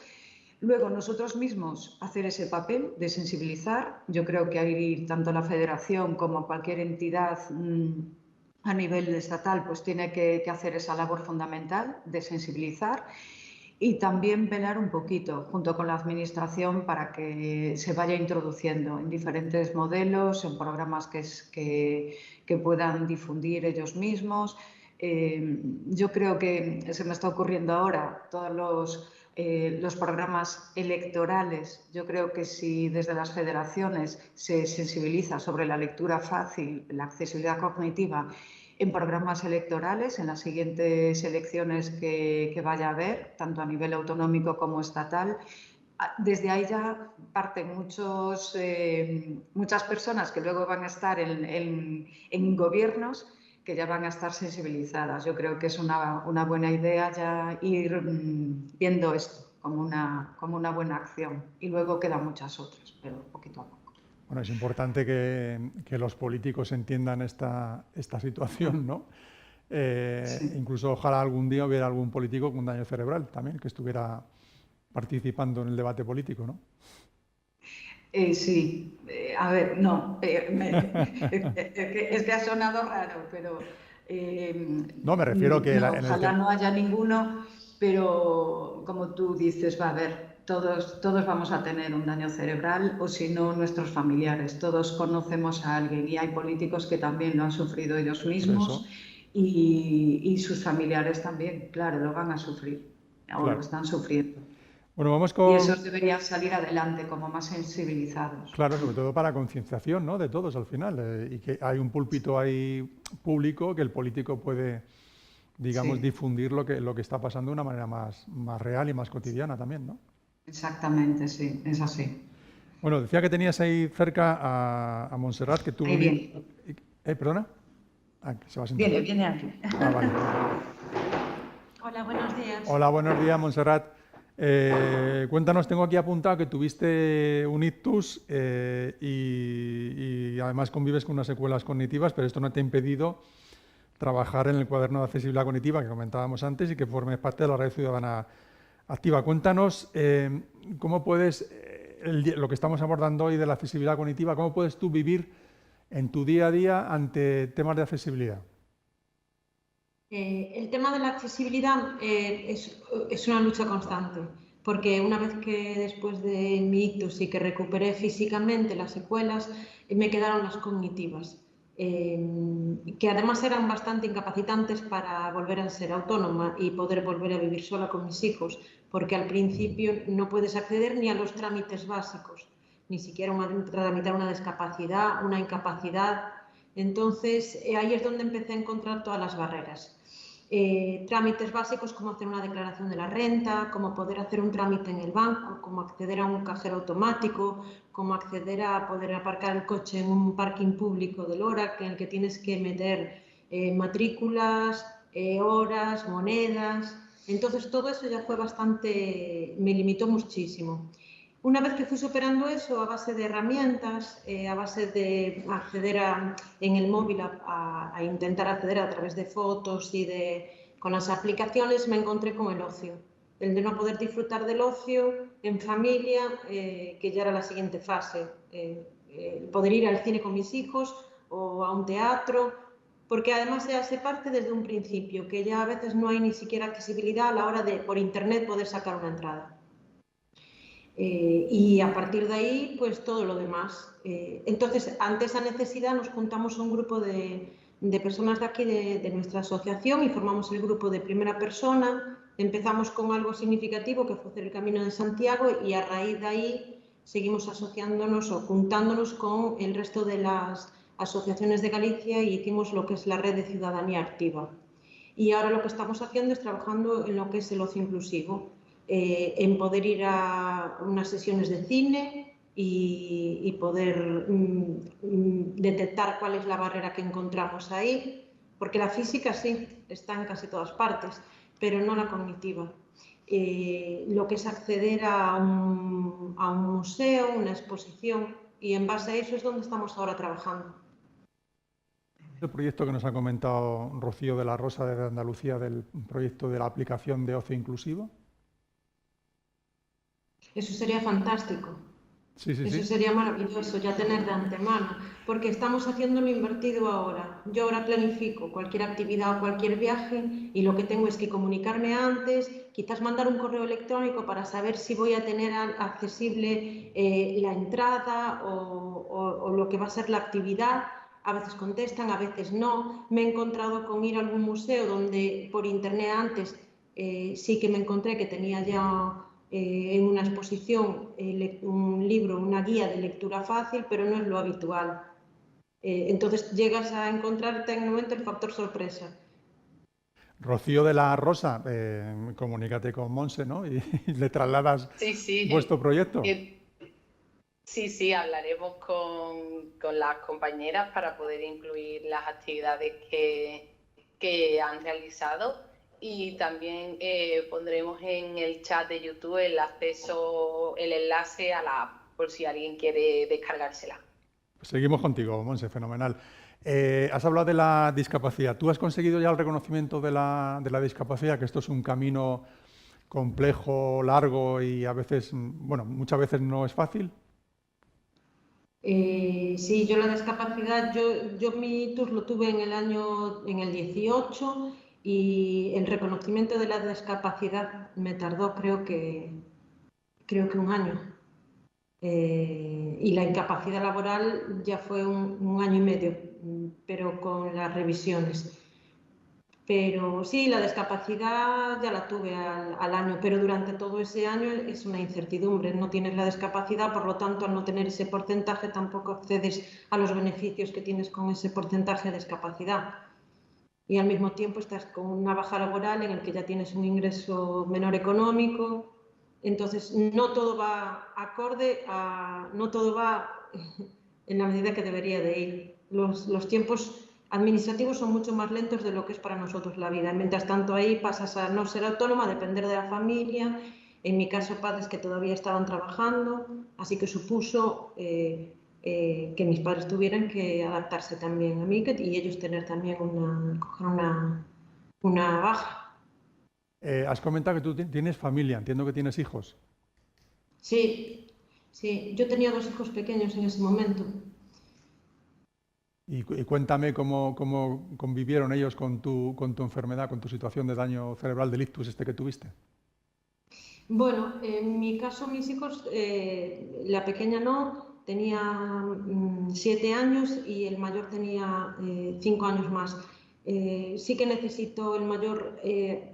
Luego, nosotros mismos hacer ese papel de sensibilizar. Yo creo que ahí tanto la Federación como cualquier entidad a nivel estatal pues tiene que hacer esa labor fundamental de sensibilizar y también velar un poquito junto con la Administración para que se vaya introduciendo en diferentes modelos, en programas que puedan difundir ellos mismos. Yo creo que se me está ocurriendo ahora todos los programas electorales. Yo creo que si desde las federaciones se sensibiliza sobre la lectura fácil, la accesibilidad cognitiva en programas electorales, en las siguientes elecciones que vaya a haber, tanto a nivel autonómico como estatal, desde ahí ya parten muchas personas que luego van a estar en gobiernos que ya van a estar sensibilizadas. Yo creo que es una buena idea ya ir viendo esto como una buena acción. Y luego quedan muchas otras, pero poquito a poco. Bueno, es importante que los políticos entiendan esta situación, ¿no? Sí. Incluso ojalá algún día hubiera algún político con daño cerebral también, que estuviera participando en el debate político, ¿no? Sí, a ver, no, es que ha sonado raro, pero No, me refiero que no, en el ojalá no haya ninguno, pero como tú dices, va a haber, todos vamos a tener un daño cerebral o si no, nuestros familiares, todos conocemos a alguien y hay políticos que también lo han sufrido ellos mismos y sus familiares también, claro, lo van a sufrir o lo están sufriendo. Bueno, vamos Y esos con... deberían salir adelante como más sensibilizados. Claro, sobre todo para concienciación, ¿no? De todos al final. Y que hay un púlpito ahí público que el político puede, digamos, Sí, difundir lo que está pasando de una manera más real y más cotidiana también, ¿no? exactamente, sí, es así. Bueno, decía que tenías ahí cerca a Montserrat, que tú Ahí viene, ¿Perdona? Que se va a sentar. viene aquí. Vale. Hola, buenos días. Hola, buenos días, Montserrat. Cuéntanos, tengo aquí apuntado que tuviste un ictus y además convives con unas secuelas cognitivas, pero esto no te ha impedido trabajar en el cuaderno de accesibilidad cognitiva que comentábamos antes y que formes parte de la Red Ciudadana Activa. Cuéntanos cómo puedes, lo que estamos abordando hoy de la accesibilidad cognitiva, cómo puedes tú vivir en tu día a día ante temas de accesibilidad. El tema de la accesibilidad es una lucha constante, porque una vez que después de mi ictus y que recuperé físicamente las secuelas, me quedaron las cognitivas, que además eran bastante incapacitantes para volver a ser autónoma y poder volver a vivir sola con mis hijos, porque al principio no puedes acceder ni a los trámites básicos, ni siquiera tramitar una discapacidad, una incapacidad. Entonces, ahí es donde empecé a encontrar todas las barreras. Trámites básicos como hacer una declaración de la renta, como poder hacer un trámite en el banco, como acceder a un cajero automático, como acceder a poder aparcar el coche en un parking público del ORAC en el que tienes que meter matrículas, horas, monedas. Entonces todo eso ya fue bastante, me limitó muchísimo. Una vez que fui superando eso a base de herramientas, a base de acceder en el móvil a intentar acceder a través de fotos y con las aplicaciones, me encontré con el ocio. El de no poder disfrutar del ocio en familia, que ya era la siguiente fase. Poder ir al cine con mis hijos o a un teatro, porque además ya se parte desde un principio, que ya a veces no hay ni siquiera accesibilidad a la hora de por internet poder sacar una entrada. Y a partir de ahí, pues todo lo demás. Entonces, ante esa necesidad nos juntamos a un grupo de personas de aquí, de nuestra asociación, y formamos el grupo de primera persona. Empezamos con algo significativo, que fue hacer el Camino de Santiago, y a raíz de ahí seguimos asociándonos o juntándonos con el resto de las asociaciones de Galicia y hicimos lo que es la Red de Ciudadanía Activa. Y ahora lo que estamos haciendo es trabajando en lo que es el ocio inclusivo. En poder ir a unas sesiones de cine y poder detectar cuál es la barrera que encontramos ahí, porque la física sí, está en casi todas partes, pero no la cognitiva. Lo que es acceder a un museo, una exposición, y en base a eso es donde estamos ahora trabajando. El proyecto que nos ha comentado Rocío de la Rosa de Andalucía, del proyecto de la aplicación de ocio inclusivo. Eso sería fantástico. Sí. Eso sería maravilloso ya tener de antemano, porque estamos haciéndolo invertido ahora. Yo ahora planifico cualquier actividad o cualquier viaje y lo que tengo es que comunicarme antes, quizás mandar un correo electrónico para saber si voy a tener accesible la entrada o lo que va a ser la actividad. A veces contestan, a veces no. Me he encontrado con ir a algún museo donde por internet antes sí que me encontré que tenía ya en una exposición un libro, una guía de lectura fácil, pero no es lo habitual. Entonces llegas a encontrarte en un momento el factor sorpresa. Rocío de la Rosa, comunícate con Monse, ¿no? Y le trasladas Sí, sí. vuestro proyecto. Sí, sí, hablaremos con las compañeras para poder incluir las actividades que han realizado y también pondremos en el chat de YouTube el enlace a la app por si alguien quiere descargársela. Pues seguimos contigo, Monse, fenomenal. Has hablado de la discapacidad. ¿Tú has conseguido ya el reconocimiento de la discapacidad? Que esto es un camino complejo, largo y a veces, bueno, muchas veces no es fácil. Sí, yo la discapacidad, yo mi TUS lo tuve en el 18 y el reconocimiento de la discapacidad me tardó creo que un año. Y la incapacidad laboral ya fue un año y medio, pero con las revisiones. Pero sí, la discapacidad ya la tuve al año, pero durante todo ese año es una incertidumbre. No tienes la discapacidad, por lo tanto, al no tener ese porcentaje, tampoco accedes a los beneficios que tienes con ese porcentaje de discapacidad. Y al mismo tiempo estás con una baja laboral en el que ya tienes un ingreso menor económico. Entonces, no todo va no todo va en la medida que debería de ir. Los tiempos administrativos son mucho más lentos de lo que es para nosotros la vida. Mientras tanto, ahí pasas a no ser autónoma, a depender de la familia. En mi caso, padres que todavía estaban trabajando, así que supuso que mis padres tuvieran que adaptarse también a mí y ellos tener también una baja. Has comentado que tú tienes familia, entiendo que tienes hijos. Sí, sí, yo tenía 2 hijos pequeños en ese momento. Y cuéntame cómo convivieron ellos con tu enfermedad, con tu situación de daño cerebral del ictus este que tuviste. Bueno, en mi caso mis hijos, la pequeña no, tenía 7 años y el mayor tenía 5 años más. Sí que necesito el mayor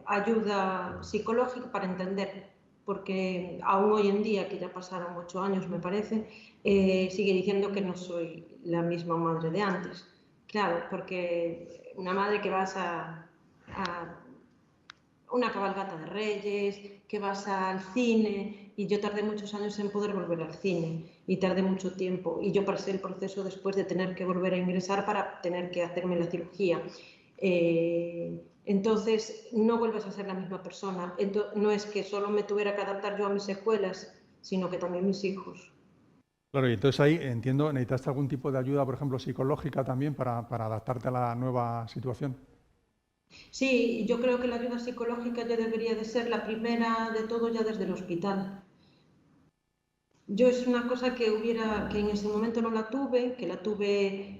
ayuda psicológica para entender, porque aún hoy en día, que ya pasaron 8 años me parece, sigue diciendo que no soy la misma madre de antes. Claro, porque una madre que vas a una cabalgata de Reyes, que vas al cine, y yo tardé muchos años en poder volver al cine, y tardé mucho tiempo, y yo pasé el proceso después de tener que volver a ingresar para tener que hacerme la cirugía. Entonces, no vuelves a ser la misma persona. No es que solo me tuviera que adaptar yo a mis secuelas, sino que también mis hijos. Claro, y entonces ahí entiendo, ¿necesitaste algún tipo de ayuda, por ejemplo, psicológica también para adaptarte a la nueva situación? Sí, yo creo que la ayuda psicológica ya debería de ser la primera de todo ya desde el hospital. Yo es una cosa que en ese momento no la tuve, que la tuve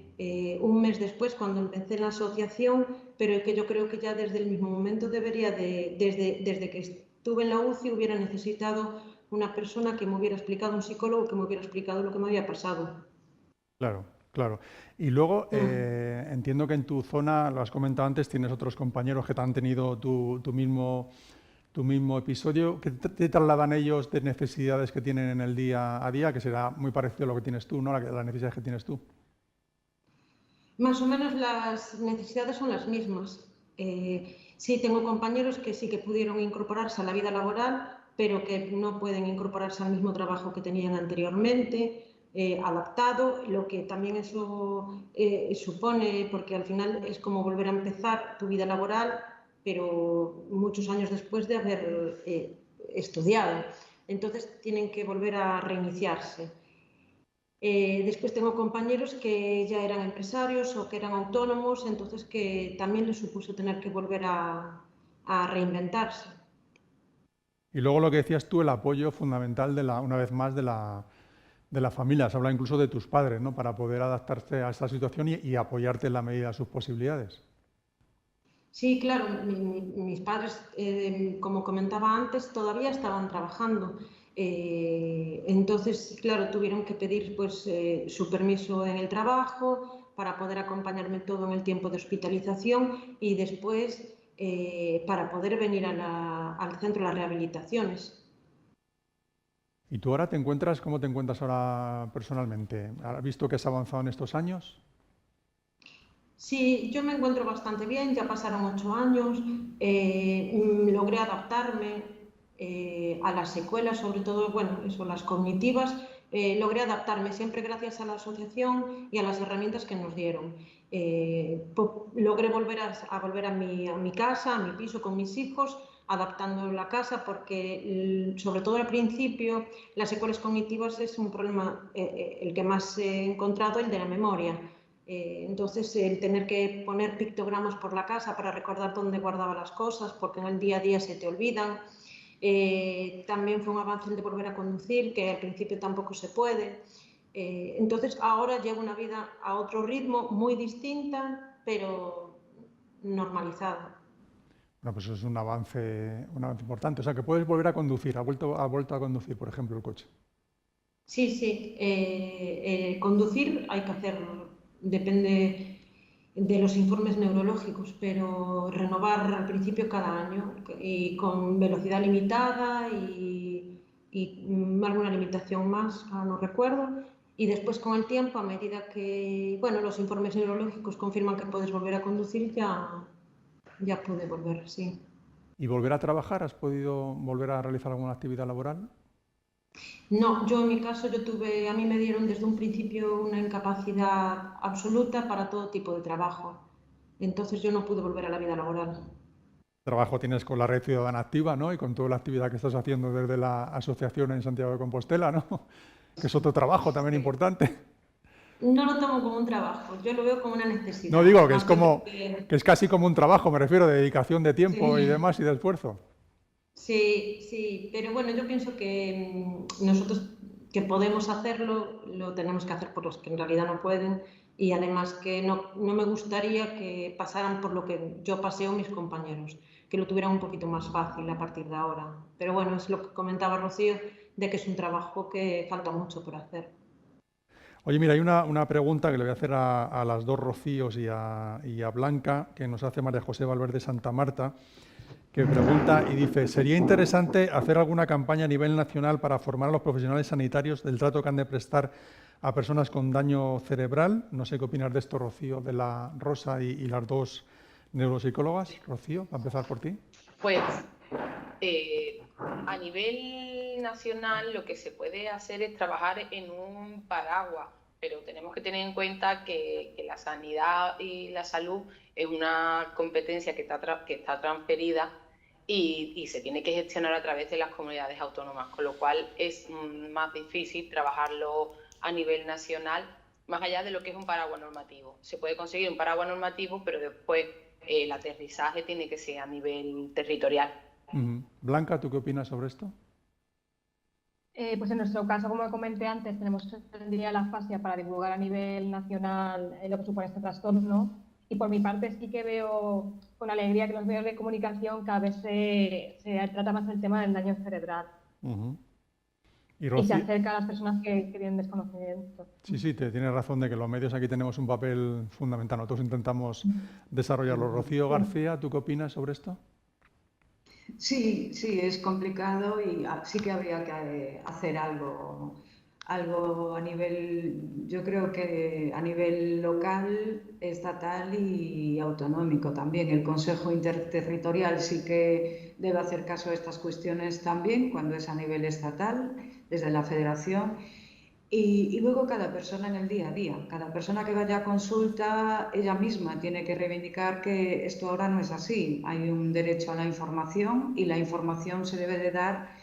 un mes después cuando empecé la asociación, pero que yo creo que ya desde el mismo momento desde que estuve en la UCI hubiera necesitado una persona que me hubiera explicado, un psicólogo que me hubiera explicado lo que me había pasado. Claro, claro. Y luego entiendo que en tu zona, lo has comentado antes, tienes otros compañeros que te han tenido tu mismo episodio. ¿Qué te trasladan ellos de necesidades que tienen en el día a día? Que será muy parecido a lo que tienes tú, ¿no? Las necesidades que tienes tú. Más o menos las necesidades son las mismas. Sí, tengo compañeros que sí que pudieron incorporarse a la vida laboral, pero que no pueden incorporarse al mismo trabajo que tenían anteriormente, adaptado, lo que también eso supone, porque al final es como volver a empezar tu vida laboral, pero muchos años después de haber estudiado. Entonces tienen que volver a reiniciarse. Después tengo compañeros que ya eran empresarios o que eran autónomos, entonces que también les supuso tener que volver a reinventarse. Y luego lo que decías tú, el apoyo fundamental una vez más de la familia. Se habla incluso de tus padres, ¿no? Para poder adaptarse a esta situación y apoyarte en la medida de sus posibilidades. Sí, claro, mis padres, como comentaba antes, todavía estaban trabajando. Entonces, claro, tuvieron que pedir pues, su permiso en el trabajo para poder acompañarme todo en el tiempo de hospitalización y después para poder venir al centro de las rehabilitaciones. ¿Y tú ahora cómo te encuentras ahora personalmente? ¿Has visto que has avanzado en estos años? Sí, yo me encuentro bastante bien, ya pasaron 8 años, logré adaptarme a las secuelas, sobre todo, bueno, eso, las cognitivas, logré adaptarme siempre gracias a la asociación y a las herramientas que nos dieron. Logré volver a mi casa, a mi piso con mis hijos, adaptando la casa porque, sobre todo al principio, las secuelas cognitivas es un problema, el que más he encontrado, el de la memoria. Entonces, el tener que poner pictogramas por la casa para recordar dónde guardaba las cosas, porque en el día a día se te olvidan. También fue un avance el de volver a conducir, que al principio tampoco se puede. Entonces, ahora llevo una vida a otro ritmo, muy distinta, pero normalizada. Bueno, pues eso es un avance importante. O sea, que puedes volver a conducir, ha vuelto a conducir, por ejemplo, el coche. Sí, sí. Conducir hay que hacerlo. Depende de los informes neurológicos, pero renovar al principio cada año y con velocidad limitada y alguna limitación más, ahora no recuerdo. Y después con el tiempo, a medida que los informes neurológicos confirman que puedes volver a conducir, ya pude volver, sí. ¿Y volver a trabajar? ¿Has podido volver a realizar alguna actividad laboral? No, yo en mi caso, a mí me dieron desde un principio una incapacidad absoluta para todo tipo de trabajo. Entonces yo no pude volver a la vida laboral. Trabajo tienes con la Red Ciudadana Activa, ¿no? Y con toda la actividad que estás haciendo desde la asociación en Santiago de Compostela, ¿no? Que es otro trabajo también importante. No lo tomo como un trabajo, yo lo veo como una necesidad. No digo que es que es casi como un trabajo, me refiero, de dedicación de tiempo Sí. y demás y de esfuerzo. Sí, pero bueno, yo pienso que nosotros que podemos hacerlo, lo tenemos que hacer por los que en realidad no pueden, y además que no me gustaría que pasaran por lo que yo pasé o mis compañeros, que lo tuvieran un poquito más fácil a partir de ahora. Pero bueno, es lo que comentaba Rocío, de que es un trabajo que falta mucho por hacer. Oye, mira, hay una pregunta que le voy a hacer a las dos Rocíos y a Blanca, que nos hace María José Valverde Santa Marta, que pregunta y dice: ¿sería interesante hacer alguna campaña a nivel nacional para formar a los profesionales sanitarios del trato que han de prestar a personas con daño cerebral? No sé qué opinas de esto, Rocío, de la Rosa y las dos neuropsicólogas. Rocío, va a empezar por ti. Pues a nivel nacional lo que se puede hacer es trabajar en un paraguas, pero tenemos que tener en cuenta que la sanidad y la salud es una competencia que está transferida y se tiene que gestionar a través de las comunidades autónomas, con lo cual es más difícil trabajarlo a nivel nacional, más allá de lo que es un paraguas normativo. Se puede conseguir un paraguas normativo, pero después el aterrizaje tiene que ser a nivel territorial. Blanca, ¿tú qué opinas sobre esto? Pues en nuestro caso, como comenté antes, tenemos el día de la fascia para divulgar a nivel nacional lo que supone este trastorno. Y por mi parte sí que veo con alegría que los medios de comunicación cada vez se trata más el tema del daño cerebral. Y se acerca a las personas que tienen desconocimiento. Sí, tienes razón de que los medios aquí tenemos un papel fundamental. Nosotros intentamos desarrollarlo. Rocío García, ¿tú qué opinas sobre esto? Sí, es complicado y sí que habría que hacer algo a nivel, yo creo que a nivel local, estatal y autonómico también. El Consejo Interterritorial sí que debe hacer caso a estas cuestiones también cuando es a nivel estatal, desde la Federación. Y luego cada persona en el día a día, cada persona que vaya a consulta, ella misma tiene que reivindicar que esto ahora no es así. Hay un derecho a la información y la información se debe de dar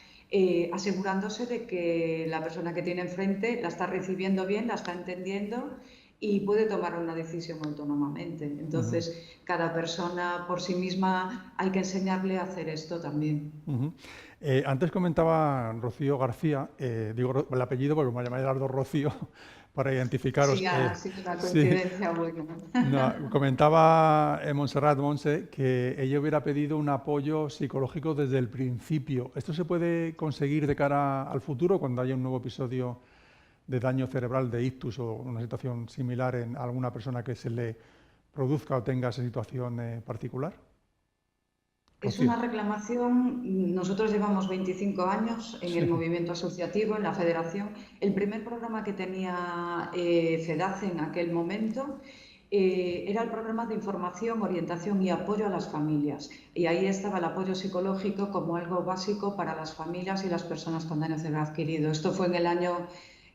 asegurándose de que la persona que tiene enfrente la está recibiendo bien, la está entendiendo y puede tomar una decisión autónomamente. Entonces, cada persona por sí misma hay que enseñarle a hacer esto también. Antes comentaba Rocío García, digo el apellido porque me llamáis las dos Rocío para identificaros. Sí, es una coincidencia buena. No, comentaba Montserrat Monse que ella hubiera pedido un apoyo psicológico desde el principio. ¿Esto se puede conseguir de cara al futuro cuando haya un nuevo episodio de daño cerebral, de ictus o una situación similar en alguna persona que se le produzca o tenga esa situación particular? Es una reclamación, nosotros llevamos 25 años en el movimiento asociativo, en la federación. El primer programa que tenía FEDACE en aquel momento era el programa de información, orientación y apoyo a las familias. Y ahí estaba el apoyo psicológico como algo básico para las familias y las personas con daño cerebral adquirido. Esto fue en el año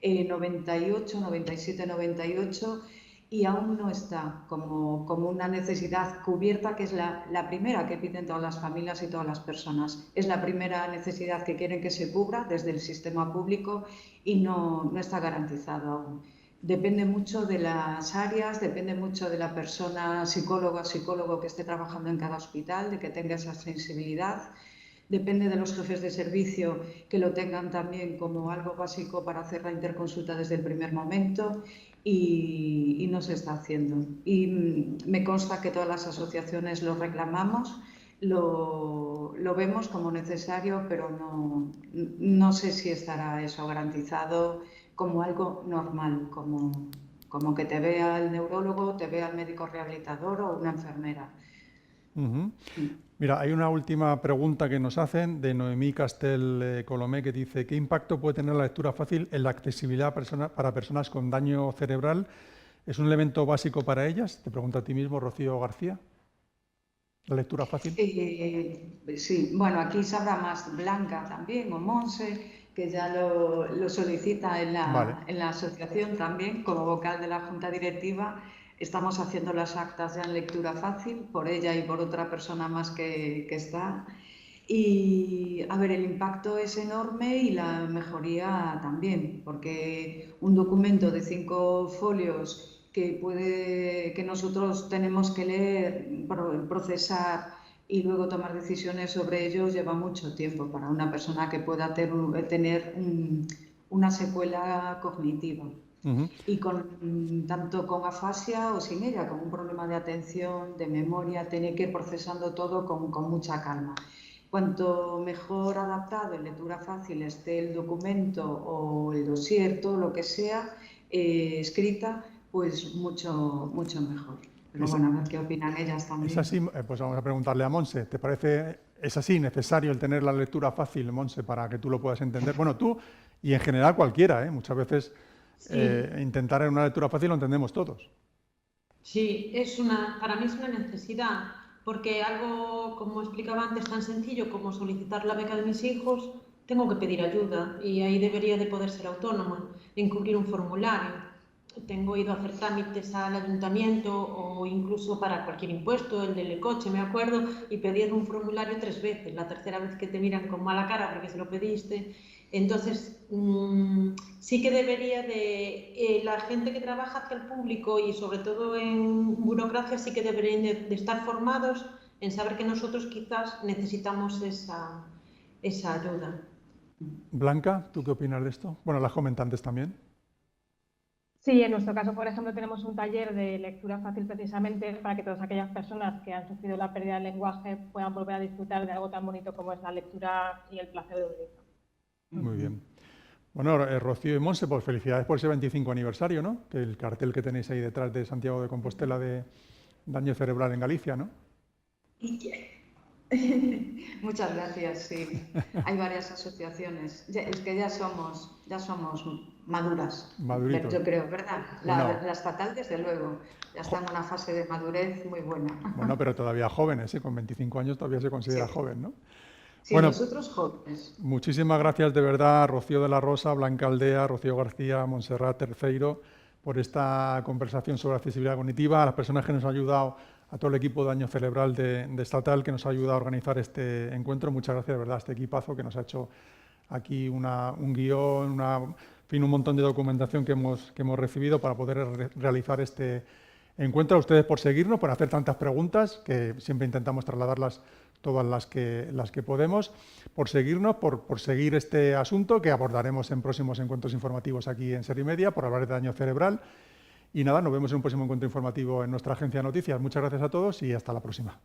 98, 97, 98 y aún no está como una necesidad cubierta, que es la primera que piden todas las familias y todas las personas. Es la primera necesidad que quieren que se cubra desde el sistema público y no está garantizado aún. Depende mucho de las áreas, depende mucho de la persona psicólogo que esté trabajando en cada hospital, de que tenga esa sensibilidad. Depende de los jefes de servicio que lo tengan también como algo básico para hacer la interconsulta desde el primer momento y no se está haciendo. Y me consta que todas las asociaciones lo reclamamos, lo vemos como necesario, pero no sé si estará eso garantizado como algo normal, como que te vea el neurólogo, te vea el médico rehabilitador o una enfermera. Mira, hay una última pregunta que nos hacen de Noemí Castel Colomé, que dice: ¿qué impacto puede tener la lectura fácil en la accesibilidad para personas con daño cerebral? ¿Es un elemento básico para ellas? Te pregunto a ti mismo, Rocío García. ¿La lectura fácil? Sí, bueno, aquí sabrá más Blanca también, o Monse, que ya lo solicita en la asociación también, como vocal de la Junta Directiva. Estamos haciendo las actas ya en lectura fácil, por ella y por otra persona más que está. Y, a ver, el impacto es enorme y la mejoría también, porque un documento de 5 folios que nosotros tenemos que leer, procesar y luego tomar decisiones sobre ellos lleva mucho tiempo para una persona que pueda tener una secuela cognitiva. Y tanto con afasia o sin ella, con un problema de atención, de memoria, tiene que ir procesando todo con mucha calma. Cuanto mejor adaptado en lectura fácil esté el documento o el dossier, todo lo que sea, escrita, pues mucho mejor. Pero bueno, a ver qué opinan ellas también. ¿Es así? Pues vamos a preguntarle a Monse. ¿Te parece, es así, necesario el tener la lectura fácil, Monse, para que tú lo puedas entender? Bueno, tú y en general cualquiera, muchas veces intentar en una lectura fácil lo entendemos todos. Sí, para mí es una necesidad, porque algo, como explicaba antes, tan sencillo como solicitar la beca de mis hijos, tengo que pedir ayuda y ahí debería de poder ser autónoma, en cubrir un formulario. Tengo ido a hacer trámites al ayuntamiento o incluso para cualquier impuesto, el del coche, me acuerdo, y pedir un formulario 3 veces. La tercera vez que te miran con mala cara porque se lo pediste. Entonces, sí que debería de... la gente que trabaja hacia el público y sobre todo en burocracia sí que deberían de estar formados en saber que nosotros quizás necesitamos esa ayuda. Blanca, ¿tú qué opinas de esto? Bueno, las comentantes también. Sí, en nuestro caso, por ejemplo, tenemos un taller de lectura fácil precisamente para que todas aquellas personas que han sufrido la pérdida del lenguaje puedan volver a disfrutar de algo tan bonito como es la lectura y el placer de un libro. Muy bien. Bueno, Rocío y Monse, pues felicidades por ese 25 aniversario, ¿no? Que el cartel que tenéis ahí detrás de Santiago de Compostela de daño cerebral en Galicia, ¿no? Muchas gracias, sí. Hay varias asociaciones. Es que ya somos maduras. Maduritos. Yo creo, ¿verdad? La estatal, desde luego, ya está en una fase de madurez muy buena. Bueno, pero todavía jóvenes, con 25 años todavía se considera joven, ¿no? Sí, bueno, nosotros jóvenes. Muchísimas gracias de verdad, Rocío de la Rosa, Blanca Aldea, Rocío García, Montserrat Terceiro, por esta conversación sobre accesibilidad cognitiva, a las personas que nos han ayudado, a todo el equipo de daño cerebral de Estatal que nos ha ayudado a organizar este encuentro. Muchas gracias de verdad a este equipazo que nos ha hecho aquí un guión, un montón de documentación que hemos recibido para poder realizar este encuentro. A ustedes por seguirnos, por hacer tantas preguntas, que siempre intentamos trasladarlas todas las que podemos, por seguirnos, por seguir este asunto que abordaremos en próximos encuentros informativos aquí en Serimedia, por hablar de daño cerebral. Y nada, nos vemos en un próximo encuentro informativo en nuestra agencia de noticias. Muchas gracias a todos y hasta la próxima.